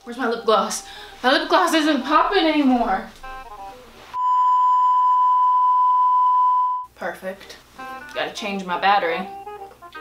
Where's my lip gloss? My lip gloss isn't popping anymore. Perfect. Gotta change my battery.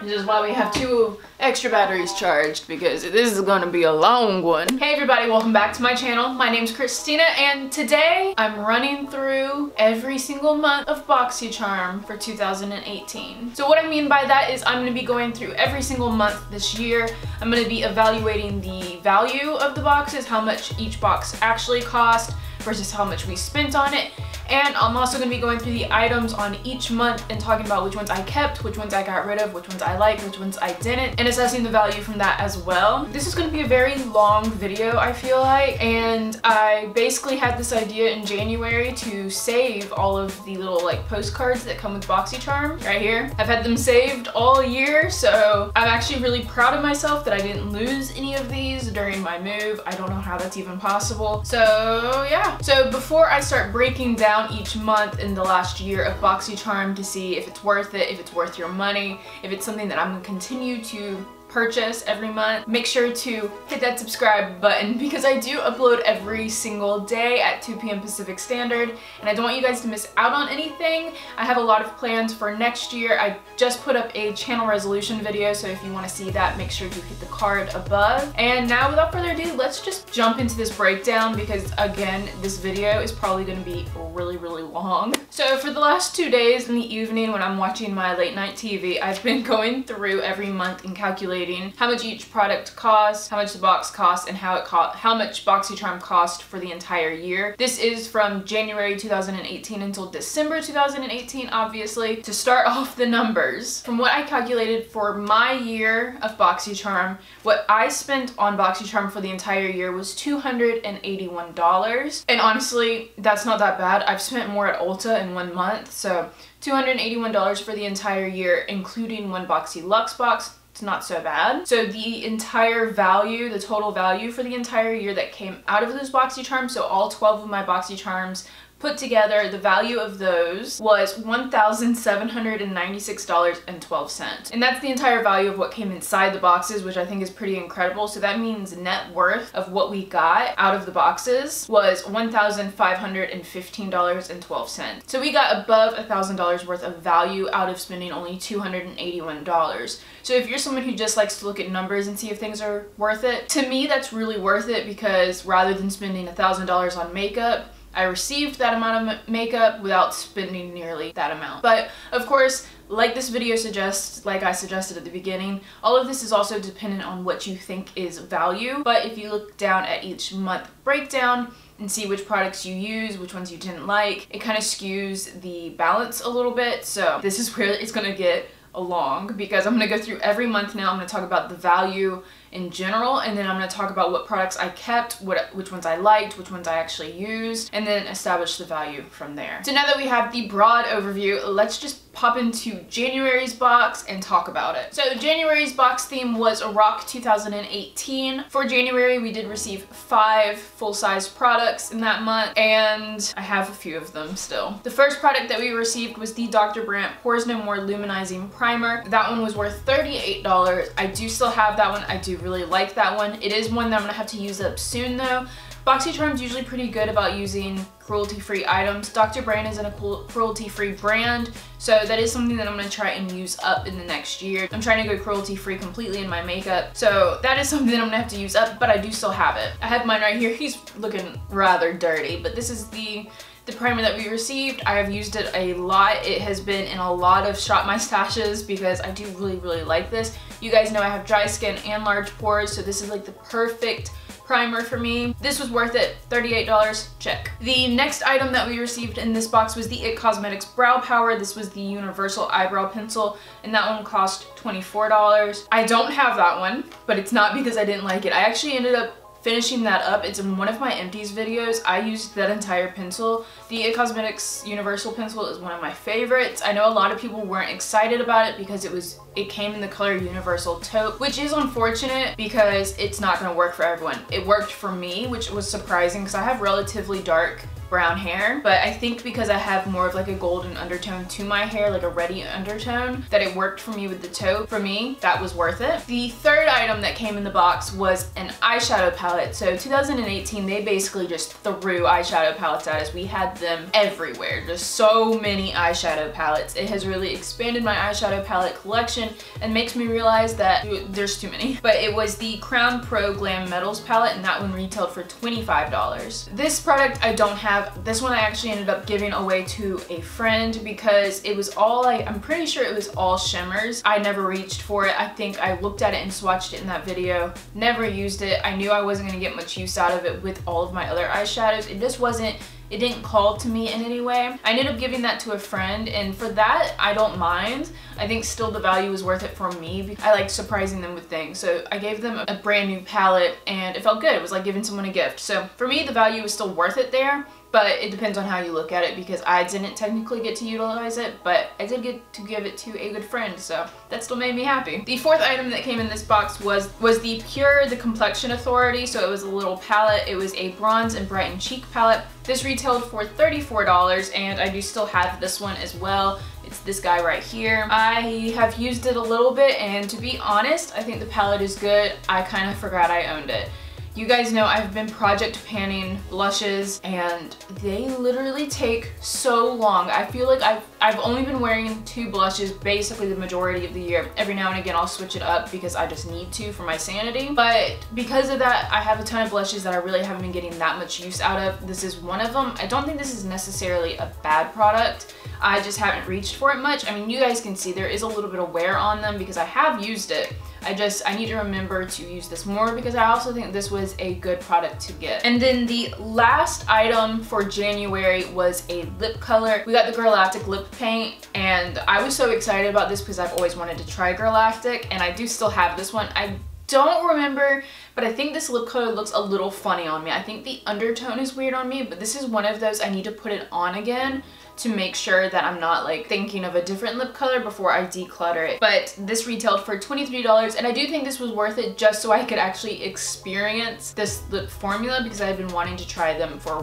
This is why we have 2 extra batteries charged, because this is gonna be a long one. Hey everybody, welcome back to my channel. My name's Christina, and today I'm running through every single month of Boxy Charm for 2018. So what I mean by that is I'm gonna be going through every single month this year. I'm gonna be evaluating the value of the boxes, how much each box actually cost versus how much we spent on it. And I'm also going to be going through the items on each month and talking about which ones I kept, which ones I got rid of, which ones I liked, which ones I didn't, and assessing the value from that as well. This is going to be a very long video, I feel like, and I basically had this idea in January to save all of the little like postcards that come with Boxy Charm right here. I've had them saved all year, so I'm actually really proud of myself that I didn't lose any of these during my move. I don't know how that's even possible. So yeah. So before I start breaking down each month in the last year of Boxy Charm to see if it's worth it, if it's worth your money, if it's something that I'm going to continue to purchase every month, make sure to hit that subscribe button, because I do upload every single day at 2 p.m. Pacific Standard, and I don't want you guys to miss out on anything. I have a lot of plans for next year. I just put up a channel resolution video, so if you want to see that, make sure to hit the card above. And now without further ado, let's just jump into this breakdown, because again, this video is probably going to be really long. So for the last 2 days in the evening when I'm watching my late night TV, I've been going through every month and calculating how much each product costs, how much the box costs, and how much Boxy Charm cost for the entire year. This is from January 2018 until December 2018, obviously. To start off the numbers, from what I calculated for my year of Boxy Charm, what I spent on Boxy Charm for the entire year was $281. And honestly, that's not that bad. I've spent more at Ulta in 1 month, so $281 for the entire year, including one Boxy Luxe box. It's not so bad. So the entire value, the total value for the entire year that came out of those Boxy Charms, so all 12 of my Boxy Charms put together, the value of those was $1,796.12. And that's the entire value of what came inside the boxes, which I think is pretty incredible. So that means net worth of what we got out of the boxes was $1,515.12. So we got above $1,000 worth of value out of spending only $281. So if you're someone who just likes to look at numbers and see if things are worth it, to me that's really worth it, because rather than spending $1,000 on makeup, I received that amount of makeup without spending nearly that amount. But of course, like this video suggests, like I suggested at the beginning, all of this is also dependent on what you think is value. But if you look down at each month breakdown and see which products you use, which ones you didn't like, it kind of skews the balance a little bit. So this is where it's gonna get long, because I'm gonna go through every month now. I'm gonna talk about the value in general, and then I'm going to talk about what products I kept, which ones I liked, which ones I actually used, and then establish the value from there. So now that we have the broad overview, let's just pop into January's box and talk about it. So January's box theme was a Rock 2018. For January, we did receive 5 full-size products in that month, and I have a few of them still. The first product that we received was the Dr. Brandt Pores No More Luminizing Primer. That one was worth $38. I do still have that one. I do really like that one. It is one that I'm gonna have to use up soon though. Boxy Charm's usually pretty good about using cruelty-free items. Dr. Brandt isn't a cruelty-free brand, so that is something that I'm gonna try and use up in the next year. I'm trying to go cruelty-free completely in my makeup, so that is something that I'm gonna have to use up, but I do still have it. I have mine right here. He's looking rather dirty, but this is the primer that we received. I have used it a lot. It has been in a lot of Shop My Stashes because I do really like this. You guys know I have dry skin and large pores, so this is like the perfect primer for me. This was worth it. $38, check. The next item that we received in this box was the IT Cosmetics Brow Power. This was the Universal Eyebrow Pencil, and that one cost $24. I don't have that one, but it's not because I didn't like it. I actually ended up finishing that up. It's in one of my empties videos. I used that entire pencil. The IT Cosmetics Universal Pencil is one of my favorites. I know a lot of people weren't excited about it because it came in the color Universal Taupe, which is unfortunate because it's not gonna work for everyone. It worked for me, which was surprising because I have relatively dark brown hair, but I think because I have more of like a golden undertone to my hair, like a reddy undertone, that it worked for me with the taupe. For me, that was worth it. The third item that came in the box was an eyeshadow palette. So 2018, they basically just threw eyeshadow palettes at us. We had them everywhere, just so many eyeshadow palettes. It has really expanded my eyeshadow palette collection and makes me realize that there's too many. But it was the Crown Pro Glam Metals palette, and that one retailed for $25. This product I don't have. This one I actually ended up giving away to a friend because it was all, I'm pretty sure it was all shimmers. I never reached for it. I think I looked at it and swatched it in that video, never used it. I knew I wasn't gonna get much use out of it with all of my other eyeshadows. It just wasn't, it didn't call to me in any way. I ended up giving that to a friend, and for that, I don't mind. I think still the value was worth it for me. I like surprising them with things. So I gave them a brand new palette and it felt good. It was like giving someone a gift. So for me, the value was still worth it there, but it depends on how you look at it because I didn't technically get to utilize it, but I did get to give it to a good friend, so that still made me happy. The fourth item that came in this box was the Pure The Complexion Authority. So it was a little palette. It was a bronze and brighten cheek palette. This retailed for $34, and I do still have this one as well. It's this guy right here. I have used it a little bit, and to be honest, I think the palette is good. I kind of forgot I owned it. You guys know I've been project panning blushes and they literally take so long. I feel like I've only been wearing 2 blushes basically the majority of the year. Every now and again I'll switch it up because I just need to for my sanity. But because of that, I have a ton of blushes that I really haven't been getting that much use out of. This is one of them. I don't think this is necessarily a bad product. I just haven't reached for it much. I mean, you guys can see there is a little bit of wear on them because I have used it. I need to remember to use this more because I also think this was a good product to get. And then the last item for January was a lip color. We got the Girlactic lip paint, and I was so excited about this because I've always wanted to try Girlactic, and I do still have this one. I don't remember, but I think this lip color looks a little funny on me. I think the undertone is weird on me, but this is one of those I need to put it on again to make sure that I'm not like thinking of a different lip color before I declutter it. But this retailed for $23, and I do think this was worth it just so I could actually experience this lip formula because I've been wanting to try them for a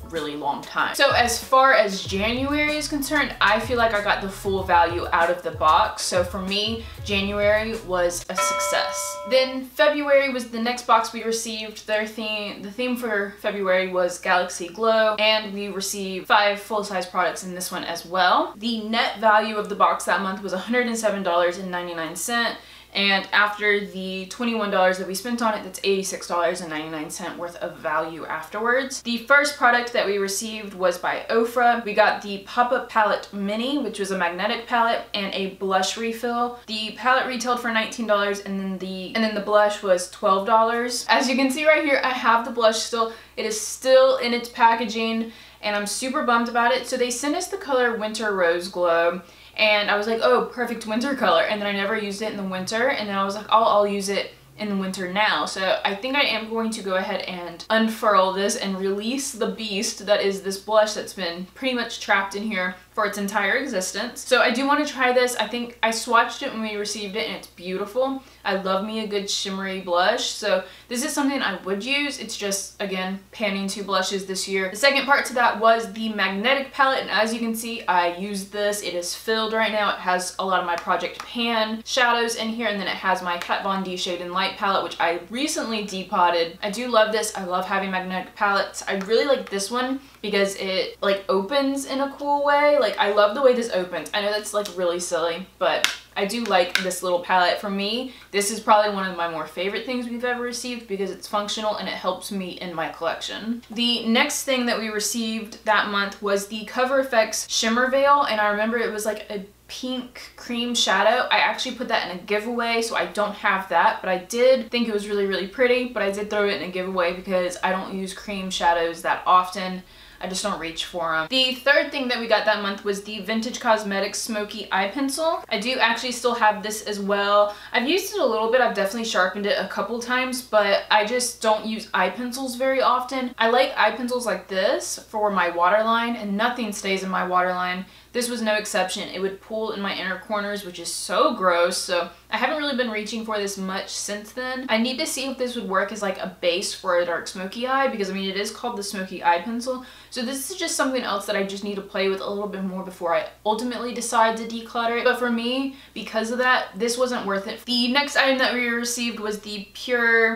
really long time. So as far as January is concerned, I feel like I got the full value out of the box. So for me, January was a success. Then February was the next box we received. The theme for February was Galaxy Glow, and we received 5 full-size products in this one as well. The net value of the box that month was $107.99, and after the $21 that we spent on it, that's $86.99 worth of value afterwards. The first product that we received was by Ofra. We got the Pop-Up Palette Mini, which was a magnetic palette, and a blush refill. The palette retailed for $19, and then the blush was $12. As you can see right here, I have the blush still. It is still in its packaging, and I'm super bummed about it. So they sent us the color Winter Rose Glow, and I was like, oh, perfect winter color. And then I never used it in the winter, and then I was like, oh, I'll use it in the winter now. So I think I am going to go ahead and unfurl this and release the beast that is this blush that's been pretty much trapped in here for its entire existence. So I do want to try this. I think I swatched it when we received it, and it's beautiful. I love me a good shimmery blush, so this is something I would use. It's just, again, panning 2 blushes this year. The second part to that was the magnetic palette, and as you can see, I used this. It is filled right now. It has a lot of my Project Pan shadows in here, and then it has my Kat Von D Shade and Light palette, which I recently depotted. I do love this. I love having magnetic palettes. I really like this one because it like opens in a cool way. Like, I love the way this opens. I know that's like really silly, but I do like this little palette. For me, this is probably one of my more favorite things we've ever received because it's functional and it helps me in my collection. The next thing that we received that month was the Cover FX Shimmer Veil, and I remember it was like a pink cream shadow. I actually put that in a giveaway, so I don't have that, but I did think it was really pretty, but I did throw it in a giveaway because I don't use cream shadows that often. I just don't reach for them. The third thing that we got that month was the Vintage Cosmetics Smoky Eye Pencil. I do actually still have this as well. I've used it a little bit. I've definitely sharpened it a couple times, but I just don't use eye pencils very often. I like eye pencils like this for my waterline, and nothing stays in my waterline. This was no exception. It would pull in my inner corners, which is so gross, so I haven't really been reaching for this much since then. I need to see if this would work as like a base for a dark smoky eye, because I mean, it is called the smoky eye pencil. So this is just something else that I just need to play with a little bit more before I ultimately decide to declutter it. But for me, because of that, this wasn't worth it. The next item that we received was the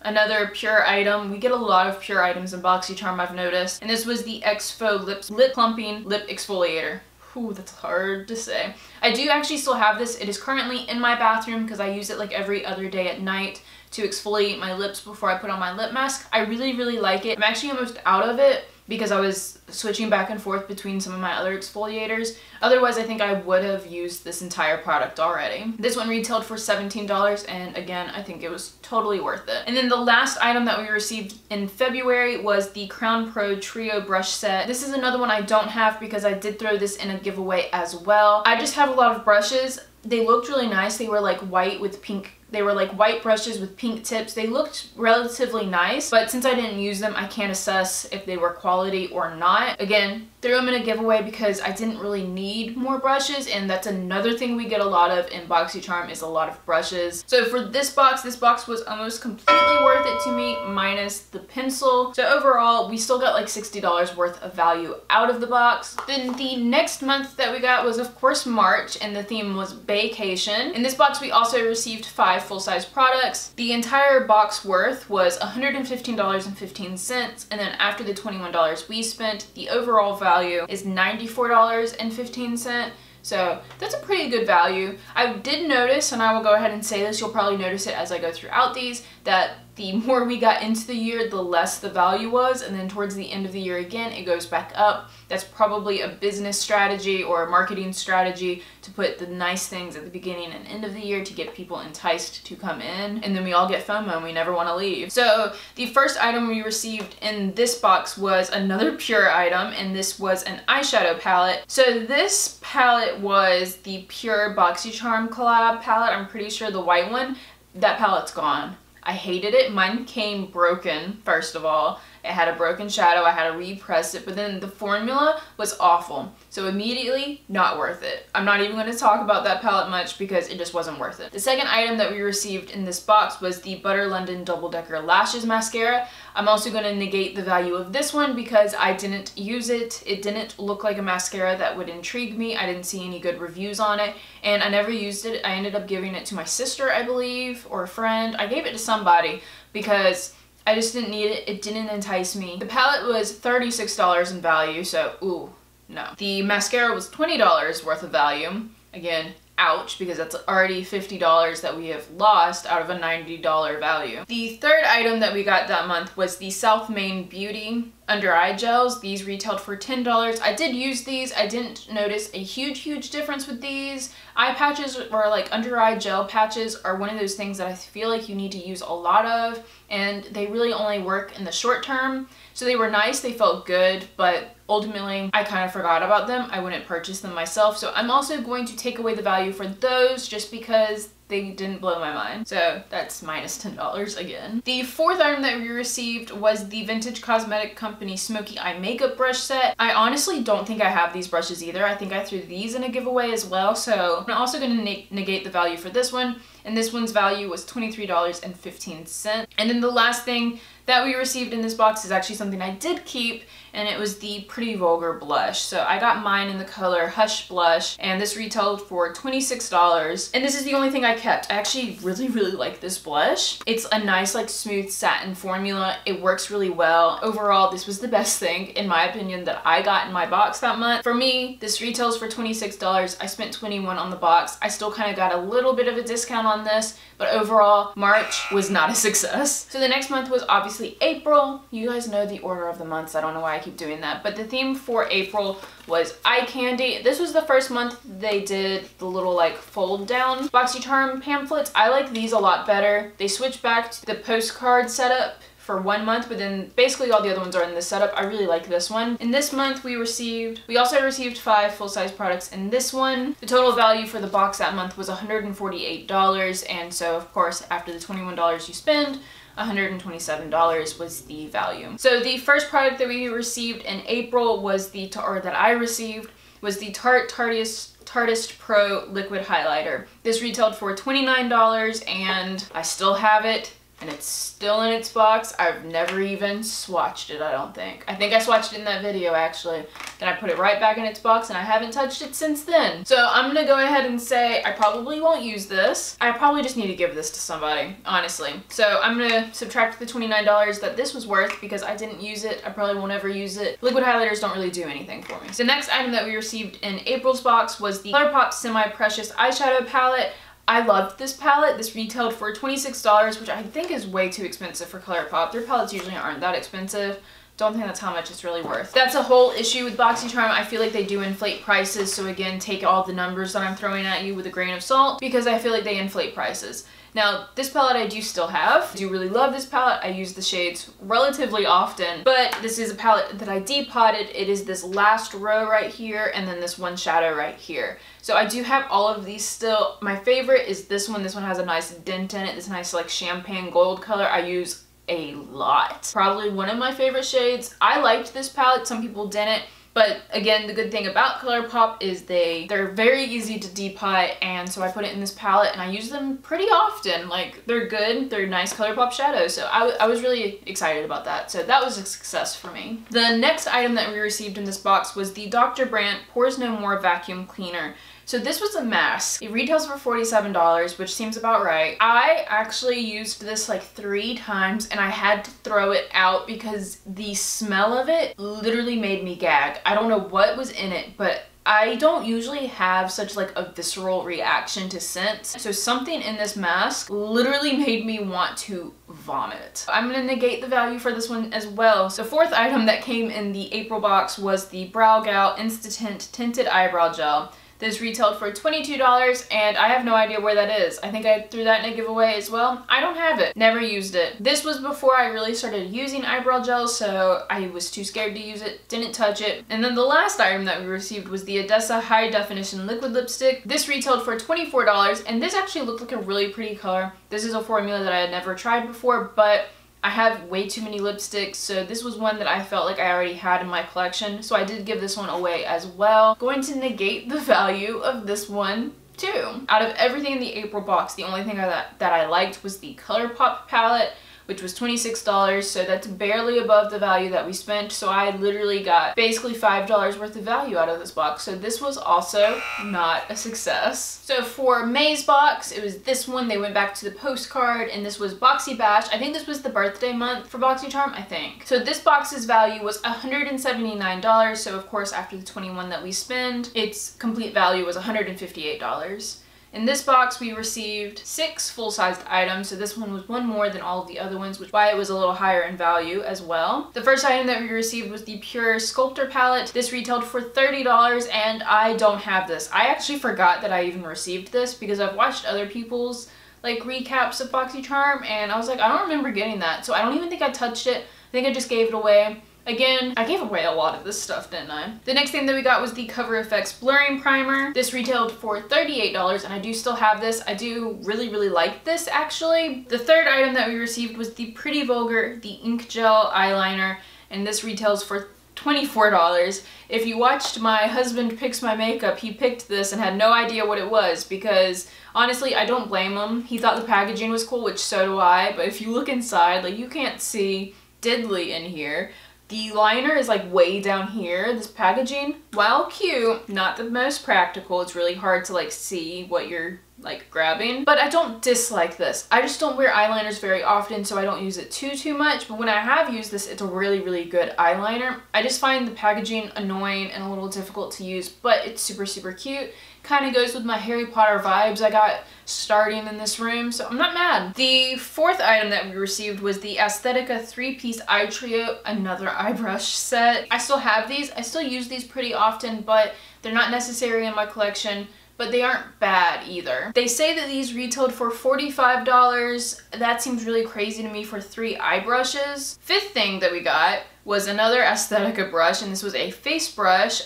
another pure item. We get a lot of pure items in Boxy Charm, I've noticed. And this was the Exfo Lip Plumping Lip Exfoliator. Ooh, that's hard to say. I do actually still have this. It is currently in my bathroom because I use it like every other day at night to exfoliate my lips before I put on my lip mask. I really, really like it. I'm actually almost out of it because I was switching back and forth between some of my other exfoliators. Otherwise, I think I would have used this entire product already. This one retailed for $17, and again, I think it was totally worth it. And then the last item that we received in February was the Crown Pro Trio brush set. This is another one I don't have because I did throw this in a giveaway as well. I just have a lot of brushes. They looked really nice. They were like white with pink. They were like white brushes with pink tips. They looked relatively nice, but since I didn't use them, I can't assess if they were quality or not. Again, threw them in a giveaway because I didn't really need more brushes, and that's another thing we get a lot of in Boxy Charm is a lot of brushes. So for this box was almost completely worth it to me, minus the pencil. So overall, we still got like $60 worth of value out of the box. Then the next month that we got was of course March, and the theme was vacation. In this box, we also received 5 full-size products. The entire box worth was $115.15, and then after the $21 we spent, the overall value is $94.15. So that's a pretty good value. I did notice, and I will go ahead and say this, you'll probably notice it as I go throughout these, that the more we got into the year, the less the value was, and then towards the end of the year again, it goes back up. That's probably a business strategy or a marketing strategy to put the nice things at the beginning and end of the year to get people enticed to come in, and then we all get FOMO and we never want to leave. So the first item we received in this box was another pure item, and this was an eyeshadow palette. So this palette was the pure Boxy Charm collab palette. I'm pretty sure the white one. That palette's gone. I hated it. Mine came broken, first of all. It had a broken shadow. I had to repress it, but then the formula was awful. So immediately, not worth it. I'm not even going to talk about that palette much because it just wasn't worth it. The second item that we received in this box was the Butter London Double Decker Lashes Mascara. I'm also going to negate the value of this one because I didn't use it. It didn't look like a mascara that would intrigue me. I didn't see any good reviews on it, and I never used it. I ended up giving it to my sister, I believe, or a friend. I gave it to somebody because I just didn't need it. It didn't entice me. The palette was $36 in value, so ooh, no. The mascara was $20 worth of value. Again, ouch, because that's already $50 that we have lost out of a $90 value. The third item that we got that month was the South Main Beauty under eye gels. These retailed for $10. I did use these. I didn't notice a huge difference with these. Eye patches, or like under eye gel patches, are one of those things that I feel like you need to use a lot of, and they really only work in the short term. So they were nice, they felt good, but ultimately I kind of forgot about them. I wouldn't purchase them myself. So I'm also going to take away the value for those just because they didn't blow my mind. So that's minus $10 again. The fourth item that we received was the Vintage Cosmetic Company Smoky Eye Makeup Brush Set. I honestly don't think I have these brushes either. I think I threw these in a giveaway as well. So I'm also going to negate the value for this one. And this one's value was $23.15. And then the last thing that we received in this box is actually something I did keep, and it was the Pretty Vulgar blush. So I got mine in the color Hush Blush, and this retailed for $26. And this is the only thing I kept. I actually really like this blush. It's a nice like smooth satin formula. It works really well. Overall, this was the best thing, in my opinion, that I got in my box that month. For me, this retails for $26. I spent $21 on the box. I still kind of got a little bit of a discount on this, but overall, March was not a success. So the next month was obviously April. You guys know the order of the months. I don't know why I keep doing that, but the theme for April was eye candy. This was the first month they did the little like fold down Boxy Charm pamphlets. I like these a lot better. They switched back to the postcard setup for 1 month, but then basically all the other ones are in this setup. I really like this one. In this month we also received 5 full-size products in this one. The total value for the box that month was $148, and so of course after the $21 you spend, $127 was the value. So the first product that we received in April was that I received was the Tarteist Pro Liquid Highlighter. This retailed for $29 and I still have it. And it's still in its box. I've never even swatched it, I don't think. I think I swatched it in that video, actually. Then I put it right back in its box, and I haven't touched it since then. So I'm gonna go ahead and say I probably won't use this. I probably just need to give this to somebody, honestly. So I'm gonna subtract the $29 that this was worth because I didn't use it. I probably won't ever use it. Liquid highlighters don't really do anything for me. So the next item that we received in April's box was the ColourPop Semi Precious Eyeshadow Palette. I loved this palette. This retailed for $26, which I think is way too expensive for ColourPop. Their palettes usually aren't that expensive. Don't think that's how much it's really worth. That's a whole issue with Boxy Charm. I feel like they do inflate prices, so again, take all the numbers that I'm throwing at you with a grain of salt because I feel like they inflate prices. Now, this palette I do still have. I do really love this palette. I use the shades relatively often, but this is a palette that I depotted. It is this last row right here and then this one shadow right here. So I do have all of these still. My favorite is this one. This one has a nice dent in it, this nice like champagne gold color. I use a lot. Probably one of my favorite shades. I liked this palette, some people didn't. But again, the good thing about ColourPop is they're very easy to depot, and so I put it in this palette and I use them pretty often. Like, they're good, they're nice ColourPop shadows, so I was really excited about that. So that was a success for me. The next item that we received in this box was the Dr. Brandt Pores No More Vacuum Cleaner. So this was a mask. It retails for $47, which seems about right. I actually used this like 3 times and I had to throw it out because the smell of it literally made me gag. I don't know what was in it, but I don't usually have such like a visceral reaction to scents. So something in this mask literally made me want to vomit. I'm gonna negate the value for this one as well. So fourth item that came in the April box was the Brow Gal Insta-Tint Tinted Eyebrow Gel. This retailed for $22 and I have no idea where that is. I think I threw that in a giveaway as well. I don't have it. Never used it. This was before I really started using eyebrow gel, so I was too scared to use it. Didn't touch it. And then the last item that we received was the Odessa High Definition Liquid Lipstick. This retailed for $24 and this actually looked like a really pretty color. This is a formula that I had never tried before, but I have way too many lipsticks, so this was one that I felt like I already had in my collection, so I did give this one away as well. Going to negate the value of this one too. Out of everything in the April box, the only thing that I liked was the ColourPop palette, which was $26, so that's barely above the value that we spent. So I literally got basically $5 worth of value out of this box. So this was also not a success. So for May's box, it was this one. They went back to the postcard, and this was Boxy Bash. I think this was the birthday month for Boxy Charm, I think. So this box's value was $179, so of course after the $21 that we spend, its complete value was $158. In this box, we received 6 full-sized items, so this one was one more than all of the other ones, which is why it was a little higher in value as well. The first item that we received was the Pure Sculptor Palette. This retailed for $30, and I don't have this. I actually forgot that I even received this because I've watched other people's like recaps of Boxy Charm, and I was like, I don't remember getting that, so I don't even think I touched it. I think I just gave it away. Again, I gave away a lot of this stuff, didn't I? The next thing that we got was the Cover FX Blurring Primer. This retailed for $38, and I do still have this. I do really like this, actually. The third item that we received was the Pretty Vulgar, the Ink Gel Eyeliner, and this retails for $24. If you watched My Husband Picks My Makeup, he picked this and had no idea what it was because honestly, I don't blame him. He thought the packaging was cool, which so do I, but if you look inside, like, you can't see diddly in here. The liner is like way down here. This packaging, while cute, not the most practical. It's really hard to like see what you're like grabbing, but I don't dislike this. I just don't wear eyeliners very often, so I don't use it too much, but when I have used this, it's a really good eyeliner. I just find the packaging annoying and a little difficult to use, but it's super cute. Kind of goes with my Harry Potter vibes I got starting in this room, so I'm not mad. The fourth item that we received was the Aesthetica 3-piece eye trio, another eye brush set. I still have these. I still use these pretty often, but they're not necessary in my collection, but they aren't bad either. They say that these retailed for $45. That seems really crazy to me for 3 eye brushes. Fifth thing that we got was another Aesthetica brush, and this was a face brush.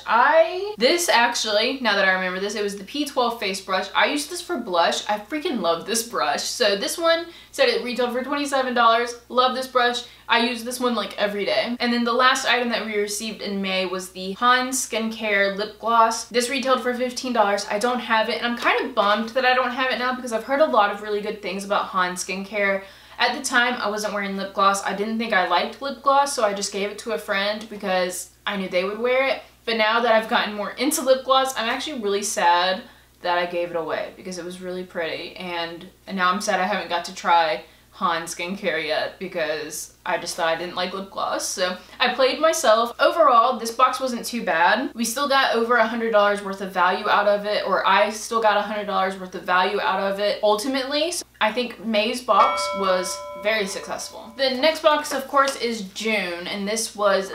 This actually, now that I remember this, it was the P12 face brush. I used this for blush. I freaking love this brush. So this one said it retailed for $27. Love this brush. I use this one like every day. And then the last item that we received in May was the Hans Skincare lip gloss. This retailed for $15. I don't have it, and I'm kind of bummed that I don't have it now because I've heard a lot of really good things about Hans Skincare. At the time, I wasn't wearing lip gloss. I didn't think I liked lip gloss, so I just gave it to a friend because I knew they would wear it. But now that I've gotten more into lip gloss, I'm actually really sad that I gave it away because it was really pretty. And now I'm sad I haven't got to try Hans Skincare yet because I just thought I didn't like lip gloss. So I played myself. Overall, this box wasn't too bad. We still got over $100 worth of value out of it, or I still got $100 worth of value out of it ultimately. So I think May's box was very successful. The next box, of course, is June, and this was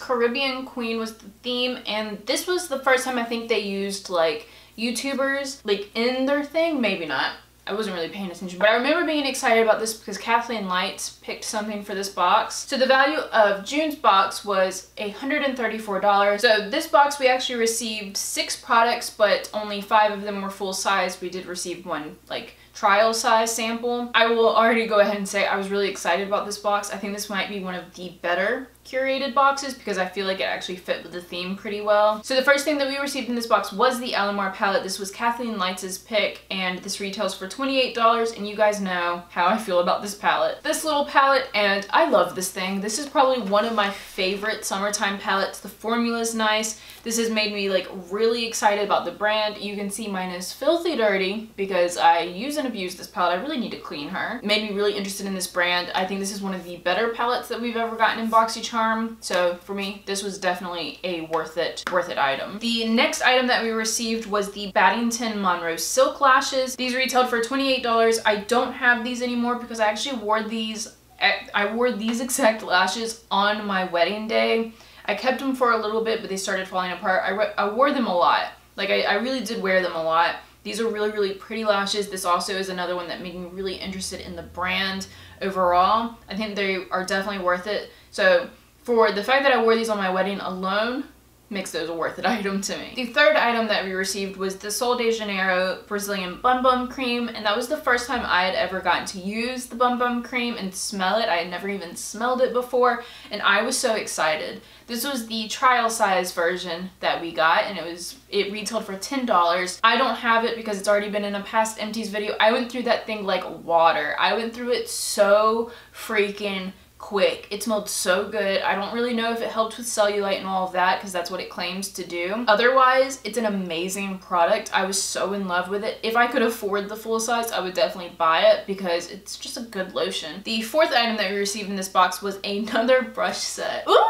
Caribbean Queen was the theme, and this was the first time I think they used like YouTubers like in their thing. Maybe not. I wasn't really paying attention, but I remember being excited about this because Kathleen Lights picked something for this box. So the value of June's box was $134. So this box, we actually received 6 products, but only 5 of them were full size. We did receive one like trial size sample. I will already go ahead and say I was really excited about this box. I think this might be one of the better curated boxes because I feel like it actually fit with the theme pretty well. So the first thing that we received in this box was the Alamar palette. This was Kathleen Lights' pick, and this retails for $28, and you guys know how I feel about this palette. This little palette, and I love this thing. This is probably one of my favorite summertime palettes. The formula is nice. This has made me like really excited about the brand. You can see mine is filthy dirty because I use and abuse this palette. I really need to clean her. It made me really interested in this brand. I think this is one of the better palettes that we've ever gotten in Boxy Charm. So for me, this was definitely a worth it item. The next item that we received was the Baddington Monroe Silk Lashes. These retailed for $28. I don't have these anymore because I actually wore these. I wore these exact lashes on my wedding day. I kept them for a little bit, but they started falling apart. I wore them a lot. Like, I really did wear them a lot. These are really, really pretty lashes. This also is another one that made me really interested in the brand overall. I think they are definitely worth it. So, for the fact that I wore these on my wedding alone, makes those a worth it item to me. The third item that we received was the Sol de Janeiro Brazilian Bum Bum Cream, and that was the first time I had ever gotten to use the Bum Bum Cream and smell it. I had never even smelled it before, and I was so excited. This was the trial size version that we got, and it retailed for $10. I don't have it because it's already been in a past empties video. I went through that thing like water. I went through it so freaking quick. It smelled so good. I don't really know if it helped with cellulite and all of that because that's what it claims to do. Otherwise, it's an amazing product. I was so in love with it. If I could afford the full size, I would definitely buy it because it's just a good lotion. The fourth item that we received in this box was another brush set. Ooh!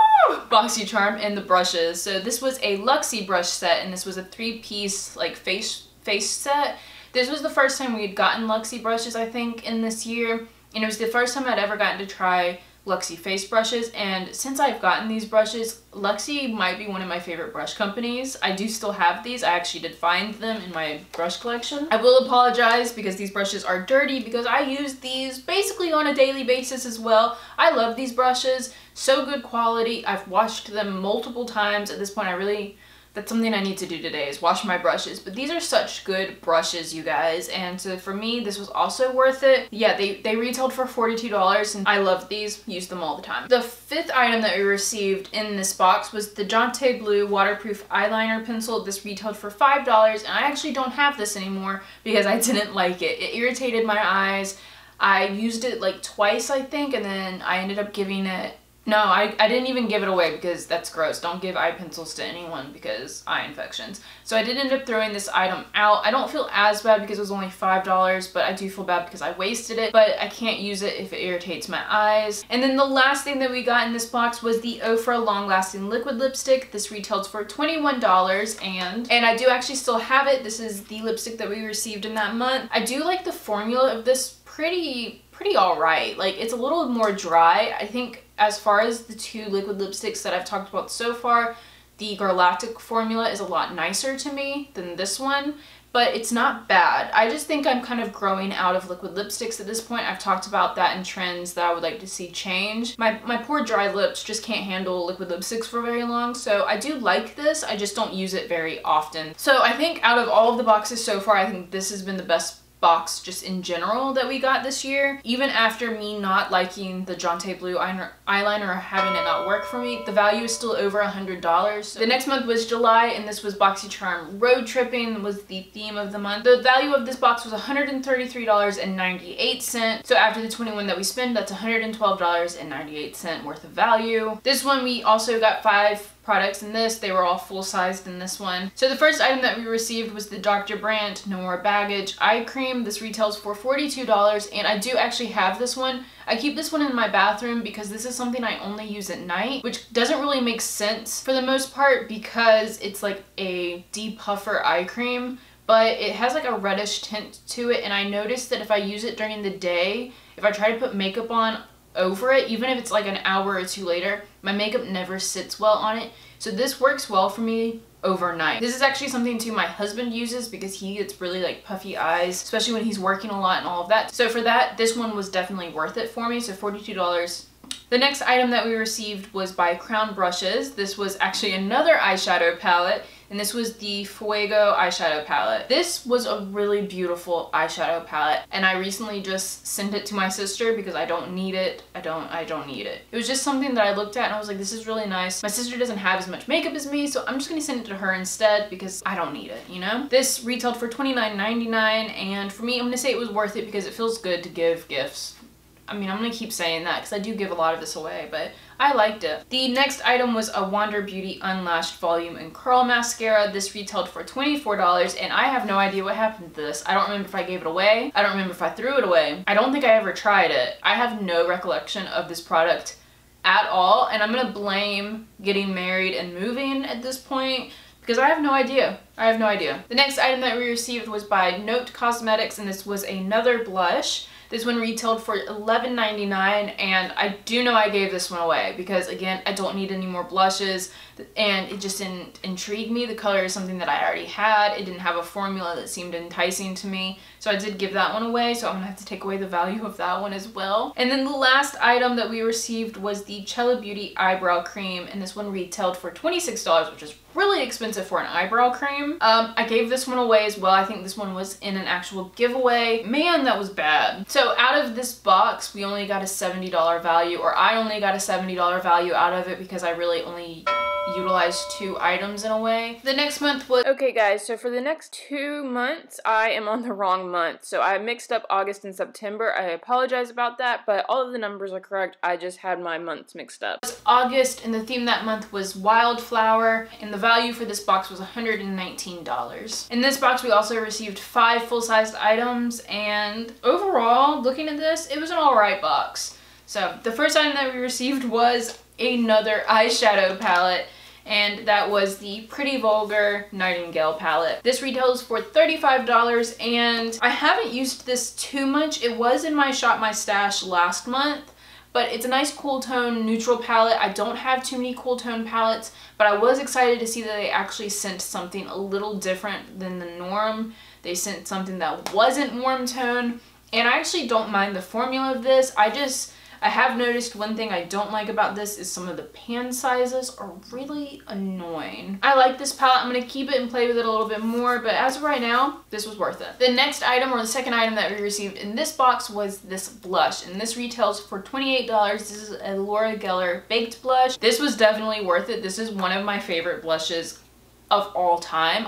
Boxy Charm and the brushes. So this was a Luxie brush set, and this was a 3-piece like face set. This was the first time we had gotten Luxie brushes, I think, in this year, and it was the first time I'd ever gotten to try Luxie face brushes, and since I've gotten these brushes, Luxie might be one of my favorite brush companies. I do still have these. I actually did find them in my brush collection. I will apologize because these brushes are dirty because I use these basically on a daily basis as well. I love these brushes. So good quality. I've washed them multiple times. At this point, that's something I need to do today is wash my brushes. But these are such good brushes, you guys. And so for me, this was also worth it. Yeah, they retailed for $42 and I love these. Use them all the time. The fifth item that we received in this box was the Jante Blue Waterproof Eyeliner Pencil. This retailed for $5 and I actually don't have this anymore because I didn't like it. It irritated my eyes. I used it like twice, I think, and then I ended up giving it. No, I didn't even give it away because that's gross. Don't give eye pencils to anyone because eye infections. So I did end up throwing this item out. I don't feel as bad because it was only $5, but I do feel bad because I wasted it. But I can't use it if it irritates my eyes. And then the last thing that we got in this box was the Ofra Long Lasting Liquid Lipstick. This retailed for $21 and I do actually still have it. This is the lipstick that we received in that month. I do like the formula of this pretty alright. Like, it's a little more dry. I think as far as the 2 liquid lipsticks that I've talked about so far, the Galactic formula is a lot nicer to me than this one, but it's not bad. I just think I'm kind of growing out of liquid lipsticks at this point. I've talked about that in trends that I would like to see change. My poor dry lips just can't handle liquid lipsticks for very long, so I do like this. I just don't use it very often. So I think out of all of the boxes so far, I think this has been the best box just in general that we got this year. Even after me not liking the Jonte Blue eyeliner or having it not work for me, the value is still over $100. So the next month was July, and this was Boxy Charm Road Tripping was the theme of the month. The value of this box was $133.98. So after the 21 that we spent, that's $112.98 worth of value. This one we also got 5 products in this. They were all full-sized in this one. So the first item that we received was the Dr. Brandt No More Baggage Eye Cream. This retails for $42, and I do actually have this one. I keep this one in my bathroom because this is something I only use at night, which doesn't really make sense for the most part because it's like a depuffer eye cream, but it has like a reddish tint to it, and I noticed that if I use it during the day, if I try to put makeup on over it, even if it's like an hour or two later, my makeup never sits well on it. So this works well for me overnight. This is actually something too my husband uses because he gets really like puffy eyes, especially when he's working a lot and all of that. So for that, this one was definitely worth it for me. So $42. The next item that we received was by Crown Brushes. This was actually another eyeshadow palette, and this was the Fuego eyeshadow palette. This was a really beautiful eyeshadow palette, and I recently just sent it to my sister because I don't need it. I don't need it. It was just something that I looked at and I was like, this is really nice. My sister doesn't have as much makeup as me, so I'm just gonna send it to her instead because I don't need it, you know? This retailed for $29.99, and for me, I'm gonna say it was worth it because it feels good to give gifts. I mean, I'm gonna keep saying that because I do give a lot of this away, but I liked it. The next item was a Wander Beauty Unlashed Volume and Curl Mascara. This retailed for $24, and I have no idea what happened to this. I don't remember if I gave it away. I don't remember if I threw it away. I don't think I ever tried it. I have no recollection of this product at all, and I'm gonna blame getting married and moving at this point because I have no idea. I have no idea. The next item that we received was by Note Cosmetics, and this was another blush. This one retailed for $11.99, and I do know I gave this one away because, again, I don't need any more blushes, and it just didn't intrigue me. The color is something that I already had. It didn't have a formula that seemed enticing to me, so I did give that one away, so I'm gonna have to take away the value of that one as well. And then the last item that we received was the Cello Beauty Eyebrow Cream, and this one retailed for $26, which is really expensive for an eyebrow cream. I gave this one away as well. I think this one was in an actual giveaway. Man, that was bad. So out of this box, we only got a $70 value, or I only got a $70 value out of it because I really only utilized 2 items in a way. The next month was... Okay guys, so for the next 2 months, I am on the wrong month. So I mixed up August and September. I apologize about that, but all of the numbers are correct. I just had my months mixed up. It was August, and the theme that month was Wildflower, and the value for this box was $119. In this box, we also received 5 full-sized items, and overall, looking at this, it was an alright box. So the first item that we received was another eyeshadow palette, and that was the Pretty Vulgar Nightingale palette. This retails for $35, and I haven't used this too much. It was in my Shop My Stash last month, but it's a nice cool tone neutral palette. I don't have too many cool tone palettes, but I was excited to see that they actually sent something a little different than the norm. They sent something that wasn't warm tone, and I actually don't mind the formula of this. I have noticed one thing I don't like about this is some of the pan sizes are really annoying. I like this palette. I'm going to keep it and play with it a little bit more, but as of right now, this was worth it. The next item, or the second item that we received in this box, was this blush, and this retails for $28. This is a Laura Geller Baked Blush. This was definitely worth it. This is one of my favorite blushes of all time.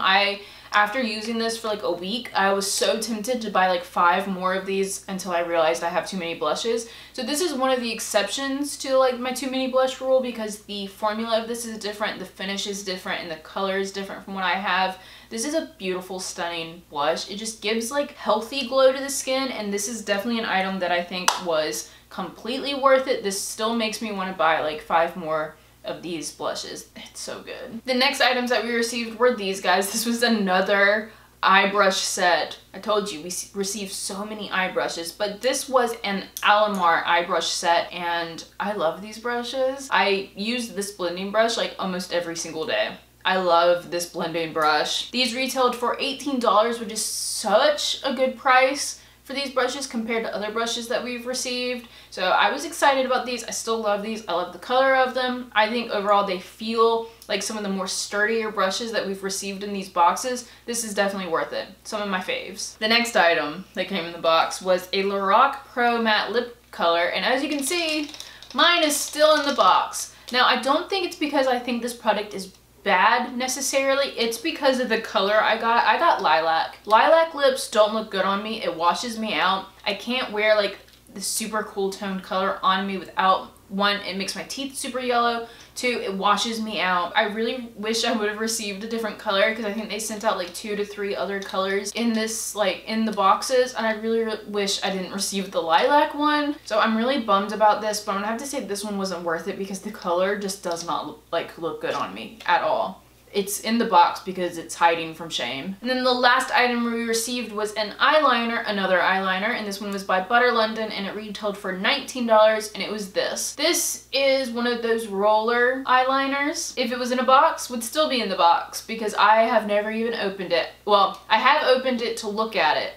After using this for like a week, I was so tempted to buy like 5 more of these until I realized I have too many blushes. So this is one of the exceptions to like my too many blush rule because the formula of this is different, the finish is different, and the color is different from what I have. This is a beautiful, stunning blush. It just gives like healthy glow to the skin, and this is definitely an item that I think was completely worth it. This still makes me want to buy like 5 more of these blushes. It's so good. The next items that we received were these guys. This was another eye brush set. I told you we received so many eye brushes, but this was an Alamar eye brush set, and I love these brushes. I use this blending brush like almost every single day. I love this blending brush. These retailed for $18, which is such a good price for these brushes compared to other brushes that we've received. So I was excited about these. I still love these. I love the color of them. I think overall they feel like some of the more sturdier brushes that we've received in these boxes. This is definitely worth it. Some of my faves. The next item that came in the box was a Lorac Pro Matte Lip Color, and as you can see, mine is still in the box. Now, I don't think it's because I think this product is bad necessarily. It's because of the color I got. I got lilac. Lilac lips don't look good on me. It washes me out. I can't wear like the super cool toned color on me without, one, it makes my teeth super yellow, two, it washes me out. I really wish I would have received a different color because I think they sent out like 2 to 3 other colors in this, like in the boxes, and I really wish I didn't receive the lilac one. So I'm really bummed about this, but I'm gonna have to say this one wasn't worth it because the color just does not look good on me at all. It's in the box because it's hiding from shame. And then the last item we received was an eyeliner, another eyeliner, and this one was by Butter London, and it retailed for $19, and it was this. This is one of those roller eyeliners. If it was in a box, would still be in the box because I have never even opened it. Well, I have opened it to look at it.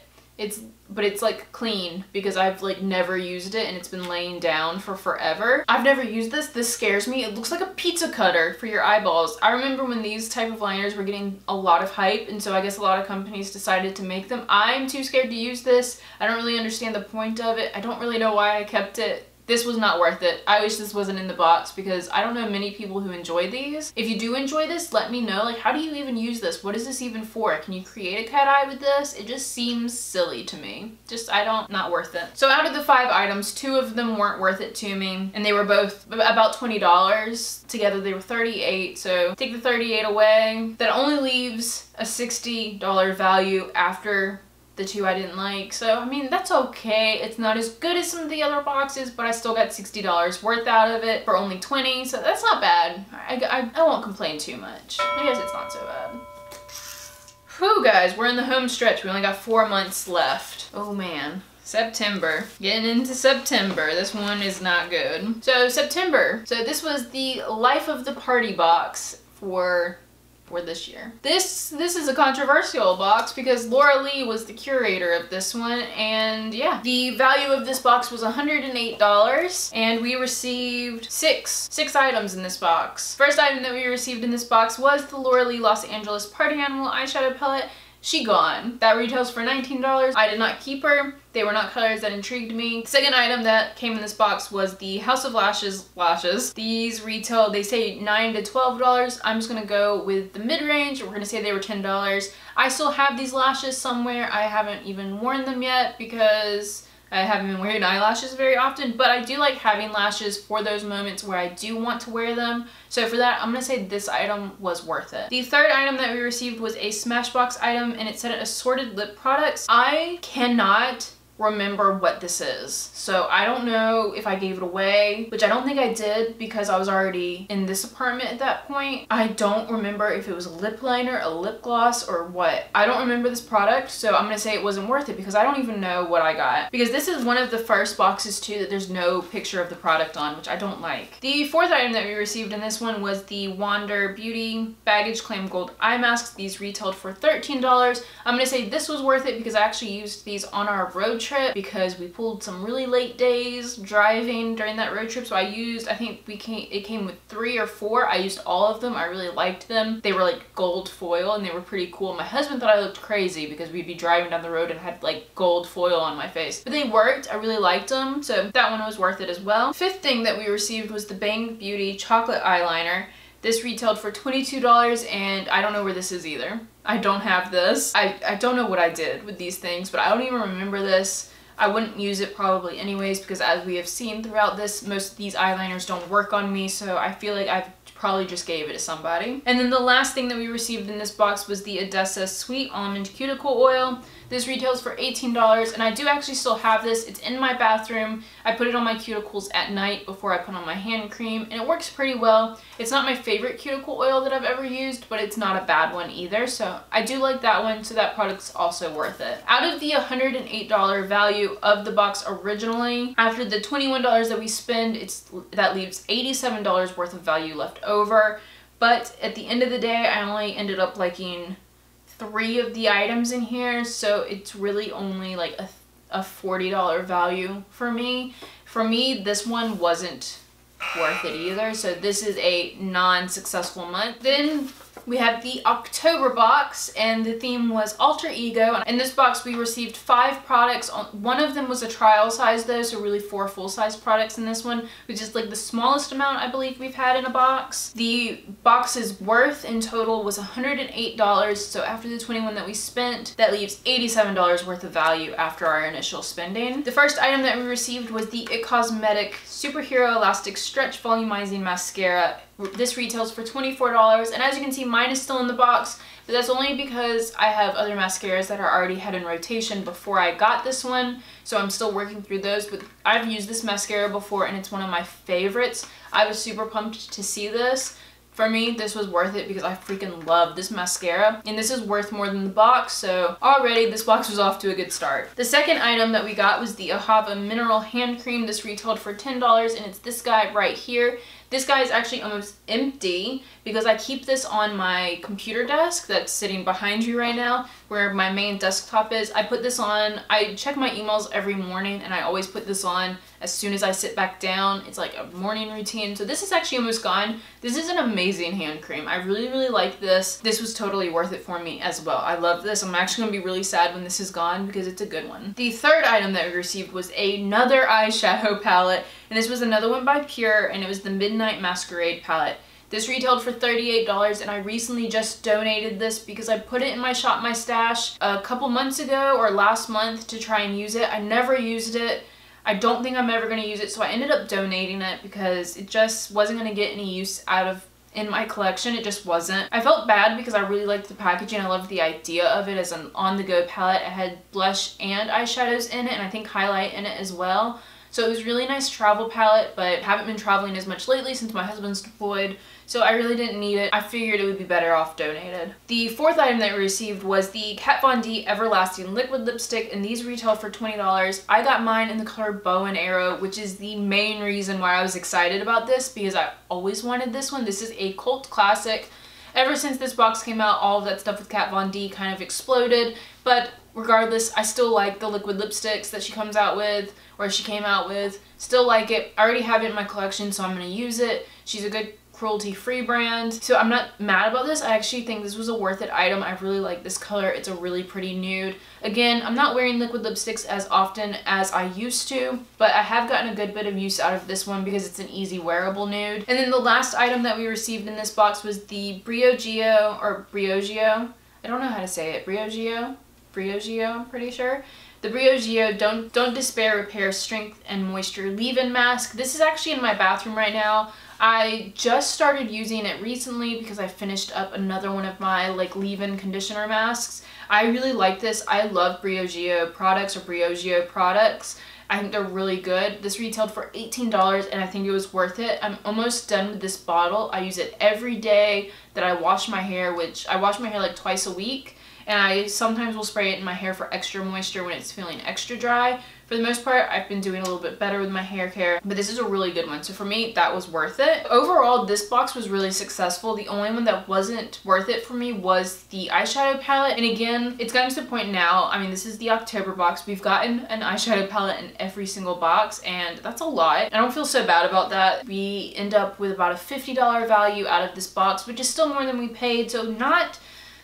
But it's like clean because I've like never used it and it's been laying down for forever. I've never used this. This scares me. It looks like a pizza cutter for your eyeballs. I remember when these type of liners were getting a lot of hype, and so I guess a lot of companies decided to make them. I'm too scared to use this. I don't really understand the point of it. I don't really know why I kept it. This was not worth it. I wish this wasn't in the box because I don't know many people who enjoy these. If you do enjoy this, let me know. Like, how do you even use this? What is this even for? Can you create a cat eye with this? It just seems silly to me. Just, not worth it. So out of the 5 items, 2 of them weren't worth it to me, and they were both about $20. Together they were $38, so take the $38 away. That only leaves a $60 value after the 2 I didn't like. So I mean, that's okay. It's not as good as some of the other boxes, but I still got $60 worth out of it for only $20, so that's not bad. I won't complain too much. I guess it's not so bad. Whew, guys, we're in the home stretch. We only got 4 months left. Oh man. September. Getting into September. This one is not good. So September. So this was the Life of the Party box for this year. This is a controversial box because Laura Lee was the curator of this one, and yeah, the value of this box was $108, and we received six items in this box. First item that we received in this box was the Laura Lee Los Angeles Party Animal eyeshadow palette. She gone. That retails for $19. I did not keep her. They were not colors that intrigued me. Second item that came in this box was the House of Lashes. These retail, they say $9 to $12. I'm just gonna go with the mid-range. We're gonna say they were $10. I still have these lashes somewhere. I haven't even worn them yet because I haven't been wearing eyelashes very often, but I do like having lashes for those moments where I do want to wear them. So for that, I'm gonna say this item was worth it. The third item that we received was a Smashbox item, and it said assorted lip products. I cannot remember what this is, so I don't know if I gave it away, which I don't think I did because I was already in this apartment at that point. I don't remember if it was a lip liner, a lip gloss, or what. I don't remember this product, so I'm gonna say it wasn't worth it because I don't even know what I got, because this is one of the first boxes too that there's no picture of the product on, which I don't like. The fourth item that we received in this one was the Wander Beauty Baggage Claim Gold Eye Masks. These retailed for $13. I'm gonna say this was worth it because I actually used these on our road trip because we pulled some really late days driving during that road trip. So I think it came with 3 or 4. I used all of them. I really liked them. They were like gold foil and they were pretty cool. My husband thought I looked crazy because we'd be driving down the road and had like gold foil on my face, but they worked. I really liked them, so that one was worth it as well. Fifth thing that we received was the Bang Beauty chocolate eyeliner. This retailed for $22, and I don't know where this is either. I don't have this. I don't know what I did with these things, but I don't even remember this. I wouldn't use it probably anyways because, as we have seen throughout this, most of these eyeliners don't work on me, so I feel like I've probably just gave it to somebody. And then the last thing that we received in this box was the Odessa Sweet Almond Cuticle Oil. This retails for $18, and I do actually still have this. It's in my bathroom. I put it on my cuticles at night before I put on my hand cream, and it works pretty well. It's not my favorite cuticle oil that I've ever used, but it's not a bad one either, so I do like that one, so that product's also worth it. Out of the $108 value of the box originally, after the $21 that we spend, that leaves $87 worth of value left over. but at the end of the day, I only ended up liking 3 of the items in here, so it's really only like a $40 value for me. For me, this one wasn't worth it either, so this is a non-successful month. Then we have the October box, and the theme was alter ego. In this box we received 5 products. One of them was a trial size though, so really 4 full-size products in this one, which is like the smallest amount I believe we've had in a box. The box's worth in total was $108, so after the $21 that we spent, that leaves $87 worth of value after our initial spending. The first item that we received was the It Cosmetic Superhero Elastic Stretch Volumizing Mascara. This retails for $24, and as you can see, mine is still in the box, but that's only because I have other mascaras that are already had in rotation before I got this one, so I'm still working through those. But I've used this mascara before and it's one of my favorites. I was super pumped to see this. For me, this was worth it because I freaking love this mascara, and this is worth more than the box, so already this box was off to a good start. The second item that we got was the Ahava Mineral Hand Cream. This retailed for $10, and it's this guy right here. This guy is actually almost empty because I keep this on my computer desk that's sitting behind you right now, where my main desktop is. I put this on, I check my emails every morning, and I always put this on as soon as I sit back down. It's like a morning routine. So this is actually almost gone. This is an amazing hand cream. I really, really like this. This was totally worth it for me as well. I love this. I'm actually gonna be really sad when this is gone because it's a good one. The third item that we received was another eyeshadow palette, and this was another one by Pure, and it was the Midnight Masquerade palette. This retailed for $38, and I recently just donated this because I put it in my Shop My Stash a couple months ago or last month to try and use it. I never used it. I don't think I'm ever going to use it, so I ended up donating it because it just wasn't going to get any use out of in my collection. It just wasn't. I felt bad because I really liked the packaging. I loved the idea of it as an on-the-go palette. It had blush and eyeshadows in it, and I think highlight in it as well. So it was really nice travel palette, but I haven't been traveling as much lately since my husband's deployed, so I really didn't need it. I figured it would be better off donated. The fourth item that we received was the Kat Von D Everlasting Liquid Lipstick, and these retail for $20. I got mine in the color Bow and Arrow, which is the main reason why I was excited about this, because I always wanted this one. This is a cult classic. Ever since this box came out, all of that stuff with Kat Von D kind of exploded, but regardless, I still like the liquid lipsticks that she comes out with, or she came out with. Still like it. I already have it in my collection, so I'm going to use it. She's a good cruelty-free brand, so I'm not mad about this. I actually think this was a worth it item. I really like this color. It's a really pretty nude. Again, I'm not wearing liquid lipsticks as often as I used to, but I have gotten a good bit of use out of this one because it's an easy wearable nude. And then the last item that we received in this box was the Briogeo, or Briogeo. I don't know how to say it. Briogeo, I'm pretty sure. The Briogeo Don't Despair Repair Strength and Moisture Leave-In Mask. This is actually in my bathroom right now. I just started using it recently because I finished up another one of my like leave-in conditioner masks. I really like this. I love Briogeo products or Briogeo products. I think they're really good. This retailed for $18, and I think it was worth it. I'm almost done with this bottle. I use it every day that I wash my hair, which I wash my hair like twice a week. And I sometimes will spray it in my hair for extra moisture when it's feeling extra dry. For the most part, I've been doing a little bit better with my hair care, but this is a really good one. So for me, that was worth it. Overall, this box was really successful. The only one that wasn't worth it for me was the eyeshadow palette. And again, it's gotten to the point now, I mean, this is the October box. We've gotten an eyeshadow palette in every single box, and that's a lot. I don't feel so bad about that. We end up with about a $50 value out of this box, which is still more than we paid, so not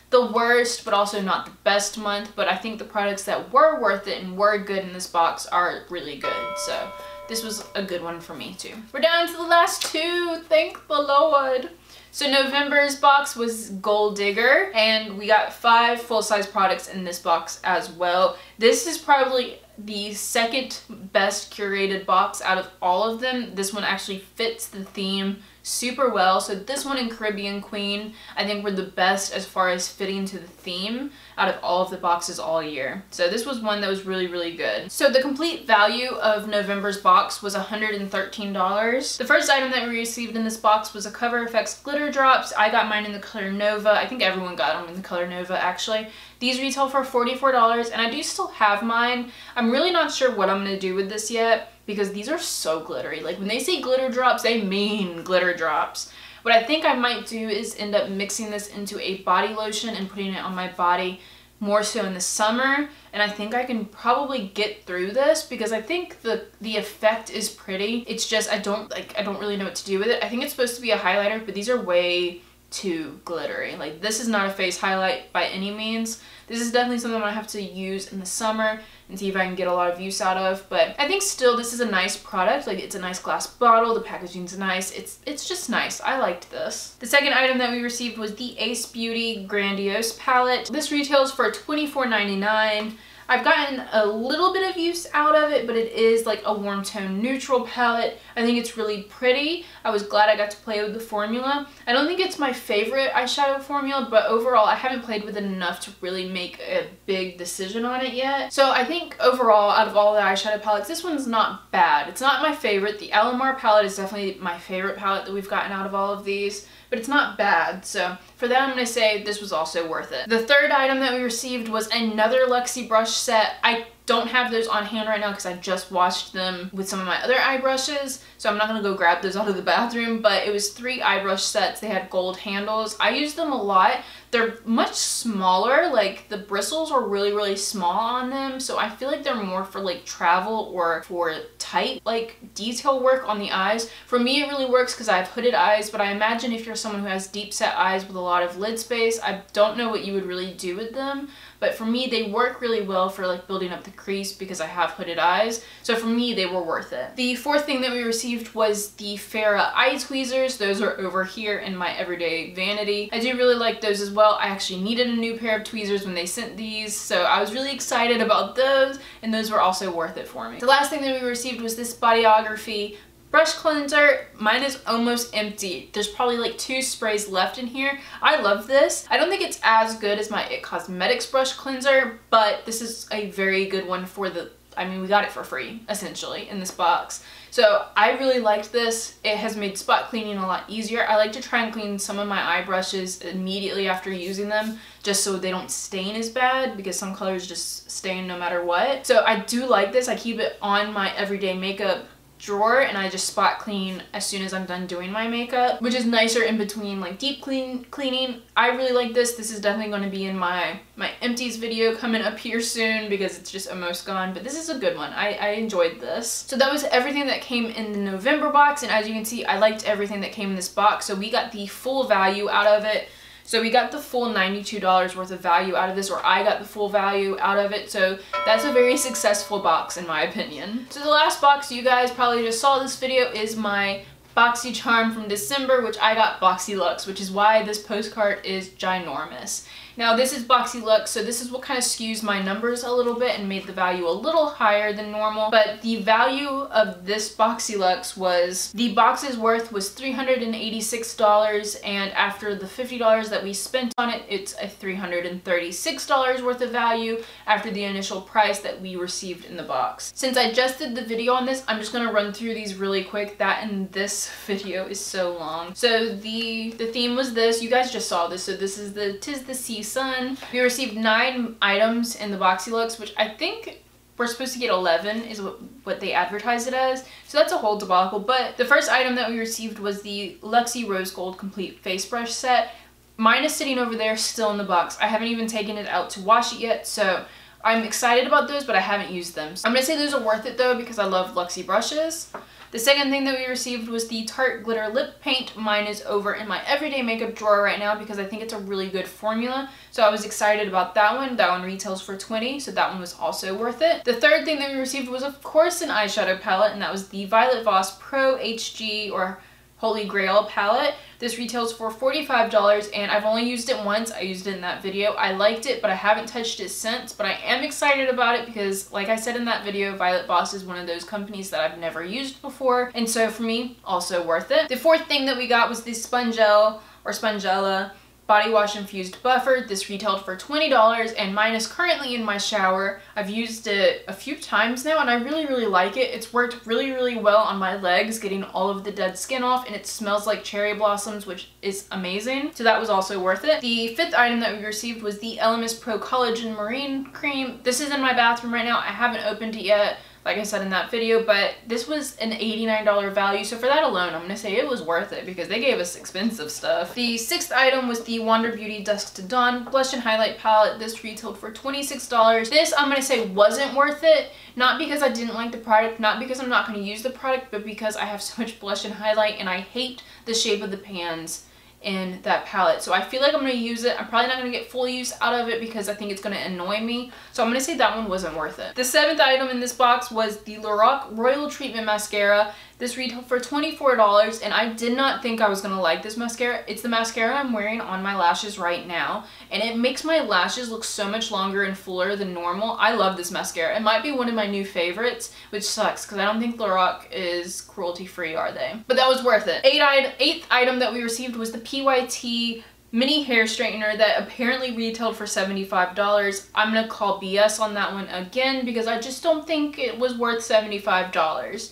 the worst, but also not the best month. But I think the products that were worth it and were good in this box are really good. So this was a good one for me too. We're down to the last two, thank the Lord. So November's box was Gold Digger, and we got 5 full-size products in this box as well. This is probably the second best curated box out of all of them. This one actually fits the theme super well. So this one and Caribbean Queen, I think, were the best as far as fitting to the theme out of all of the boxes all year. So this was one that was really, really good. So the complete value of November's box was $113. The first item that we received in this box was a Cover FX glitter drops. I got mine in the color Nova. I think everyone got them in the color Nova, actually. These retail for $44, and I do still have mine. I'm really not sure what I'm going to do with this yet, because these are so glittery. Like, when they say glitter drops, they mean glitter drops. What I think I might do is end up mixing this into a body lotion and putting it on my body more so in the summer, and I think I can probably get through this because I think the effect is pretty. It's just I don't really know what to do with it. I think it's supposed to be a highlighter, but these are way too glittery. Like, this is not a face highlight by any means. This is definitely something I have to use in the summer and see if I can get a lot of use out of, but I think still this is a nice product. Like, it's a nice glass bottle, the packaging's nice, it's just nice. I liked this. The second item that we received was the Ace Beauty Grandiose palette. This retails for $24.99. I've gotten a little bit of use out of it, but it is like a warm tone neutral palette. I think it's really pretty. I was glad I got to play with the formula. I don't think it's my favorite eyeshadow formula, but overall I haven't played with it enough to really make a big decision on it yet. So I think overall, out of all the eyeshadow palettes, this one's not bad. It's not my favorite. The Alamar palette is definitely my favorite palette that we've gotten out of all of these, but it's not bad. So for that, I'm going to say this was also worth it. The third item that we received was another Luxie brush set. I don't have those on hand right now because I just washed them with some of my other eye brushes, so I'm not going to go grab those out of the bathroom, but it was 3 eye brush sets. They had gold handles. I use them a lot. They're much smaller, like the bristles are really small on them, so I feel like they're more for like travel or for tight like detail work on the eyes. For me it really works because I have hooded eyes, but I imagine if you're someone who has deep set eyes with a lot of lid space, I don't know what you would really do with them. But for me, they work really well for like building up the crease because I have hooded eyes. So for me, they were worth it. The fourth thing that we received was the Farrah eye tweezers. Those are over here in my everyday vanity. I do really like those as well. I actually needed a new pair of tweezers when they sent these, so I was really excited about those, and those were also worth it for me. The last thing that we received was this Bodyography brush cleanser. Mine is almost empty. There's probably like 2 sprays left in here. I love this. I don't think it's as good as my IT Cosmetics brush cleanser, but this is a very good one for the, I mean, we got it for free, essentially, in this box. So I really liked this. It has made spot cleaning a lot easier. I like to try and clean some of my eye brushes immediately after using them, just so they don't stain as bad, because some colors just stain no matter what. So I do like this. I keep it on my everyday makeup drawer and I just spot clean as soon as I'm done doing my makeup, which is nicer in between like deep cleaning. I really like this. This is definitely going to be in my empties video coming up here soon because it's just almost gone, but this is a good one. I enjoyed this. So that was everything that came in the November box, and as you can see, I liked everything that came in this box. So we got the full value out of it. So we got the full $92 worth of value out of this, or I got the full value out of it. So that's a very successful box in my opinion. So the last box, you guys probably just saw this video, is my Boxy Charm from December, which I got Boxy Luxe, which is why this postcard is ginormous. Now this is Boxy Luxe, so this is what kind of skews my numbers a little bit and made the value a little higher than normal. But the value of this Boxy Luxe was, the box's worth was $386, and after the $50 that we spent on it, it's a $336 worth of value after the initial price that we received in the box. Since I just did the video on this, I'm just gonna run through these really quick. That and this video is so long. So the theme was this. You guys just saw this. So this is the 'Tis the Sea Sun. We received 9 items in the Boxy Luxe, which I think we're supposed to get 11 is what they advertise it as. So that's a whole debacle. But the first item that we received was the Luxie Rose Gold Complete Face Brush Set. Mine is sitting over there still in the box. I haven't even taken it out to wash it yet, so I'm excited about those, but I haven't used them. So I'm gonna say those are worth it though because I love Luxie brushes. The second thing that we received was the Tarte Glitter Lip Paint. Mine is over in my everyday makeup drawer right now because I think it's a really good formula. So I was excited about that one. That one retails for $20, so that one was also worth it. The third thing that we received was, of course, an eyeshadow palette, and that was the Violet Voss Pro HG, or Holy Grail palette. This retails for $45, and I've only used it once. I used it in that video. I liked it, but I haven't touched it since, but I am excited about it because, like I said in that video, Violet Voss is one of those companies that I've never used before, and so for me, also worth it. The fourth thing that we got was the Spongelle, or Spongella, Body Wash Infused Buffer. This retailed for $20, and mine is currently in my shower. I've used it a few times now, and I really like it. It's worked really well on my legs, getting all of the dead skin off, and it smells like cherry blossoms, which is amazing. So that was also worth it. The fifth item that we received was the Elemis Pro Collagen Marine Cream. This is in my bathroom right now. I haven't opened it yet. like I said in that video, but this was an $89 value, so for that alone, I'm gonna say it was worth it because they gave us expensive stuff. The 6th item was the Wander Beauty Dusk to Dawn Blush and Highlight Palette. This retailed for $26. This, I'm gonna say, wasn't worth it, not because I didn't like the product, not because I'm not gonna use the product, but because I have so much blush and highlight, and I hate the shape of the pans in that palette. So I feel like I'm going to use it. I'm probably not going to get full use out of it because I think it's going to annoy me. So I'm going to say that one wasn't worth it. The 7th item in this box was the Lorac Royal Treatment Mascara. This retailed for $24, and I did not think I was going to like this mascara. It's the mascara I'm wearing on my lashes right now, and it makes my lashes look so much longer and fuller than normal. I love this mascara. It might be one of my new favorites, which sucks because I don't think Lorac is cruelty-free, are they? But that was worth it. 8th item that we received was the PYT mini hair straightener that apparently retailed for $75. I'm gonna call BS on that one again because I just don't think it was worth $75.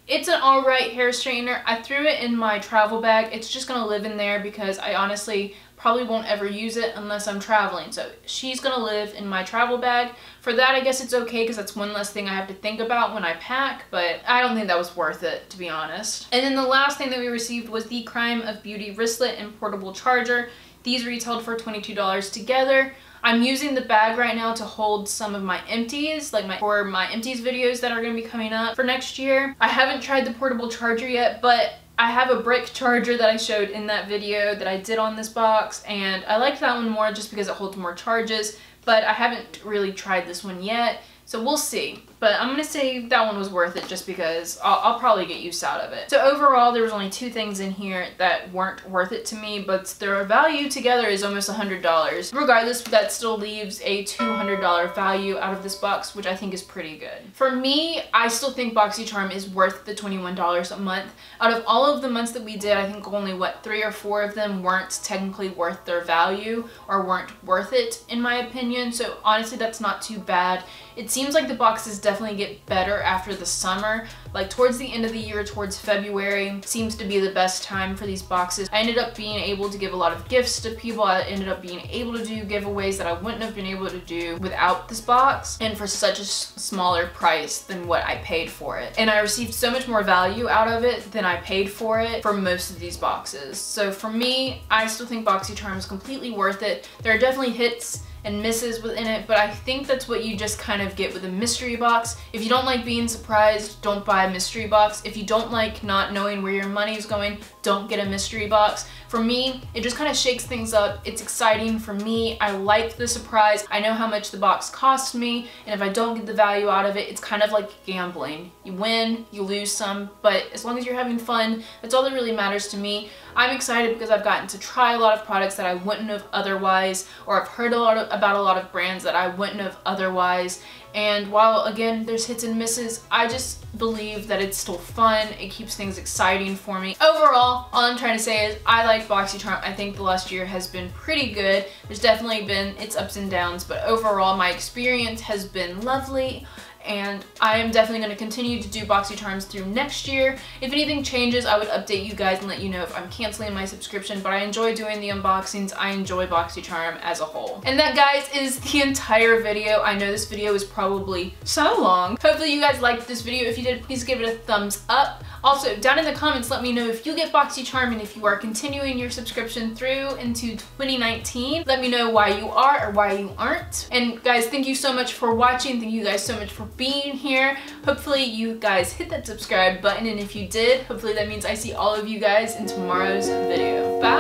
It's an alright hair straightener. I threw it in my travel bag. It's just gonna live in there because I honestly probably won't ever use it unless I'm traveling. So she's gonna live in my travel bag. For that, I guess it's okay because that's one less thing I have to think about when I pack, but I don't think that was worth it, to be honest. And then the last thing that we received was the Crime of Beauty wristlet and portable charger. These retailed for $22 together. I'm using the bag right now to hold some of my empties, like for my empties videos that are going to be coming up for next year. I haven't tried the portable charger yet, but I have a brick charger that I showed in that video that I did on this box, and I liked that one more just because it holds more charges, but I haven't really tried this one yet. So we'll see, but I'm gonna say that one was worth it just because I'll probably get use out of it. So overall, there was only 2 things in here that weren't worth it to me, but their value together is almost $100. Regardless, that still leaves a $200 value out of this box, which I think is pretty good. For me, I still think Boxy Charm is worth the $21 a month. Out of all of the months that we did, I think only, what, 3 or 4 of them weren't technically worth their value or weren't worth it, in my opinion. So honestly, that's not too bad. It seems like the boxes definitely get better after the summer. Like towards the end of the year, towards February, seems to be the best time for these boxes. I ended up being able to give a lot of gifts to people. I ended up being able to do giveaways that I wouldn't have been able to do without this box, and for such a smaller price than what I paid for it. And I received so much more value out of it than I paid for it for most of these boxes. So for me, I still think Boxy Charm is completely worth it. There are definitely hits and misses within it, but I think that's what you just kind of get with a mystery box. If you don't like being surprised, don't buy a mystery box. If you don't like not knowing where your money is going, don't get a mystery box. For me, it just kind of shakes things up. It's exciting for me. I like the surprise. I know how much the box cost me, and if I don't get the value out of it, it's kind of like gambling. You win, you lose some, but as long as you're having fun, that's all that really matters to me. I'm excited because I've gotten to try a lot of products that I wouldn't have otherwise, or I've heard about a lot of brands that I wouldn't have otherwise. And while, again, there's hits and misses, I just believe that it's still fun. It keeps things exciting for me. Overall, all I'm trying to say is I like Boxy Charm. I think the last year has been pretty good. There's definitely been its ups and downs, but overall, my experience has been lovely. And I am definitely going to continue to do Boxy Charms through next year. If anything changes, I would update you guys and let you know if I'm canceling my subscription, but I enjoy doing the unboxings. I enjoy Boxy Charm as a whole. And that, guys, is the entire video. I know this video is probably so long. Hopefully you guys liked this video. If you did, please give it a thumbs up. Also, down in the comments, let me know if you get Boxy Charm and if you are continuing your subscription through into 2019. Let me know why you are or why you aren't. And guys, thank you so much for watching. Thank you guys so much for being here. Hopefully you guys hit that subscribe button, and if you did, hopefully that means I see all of you guys in tomorrow's video. Bye!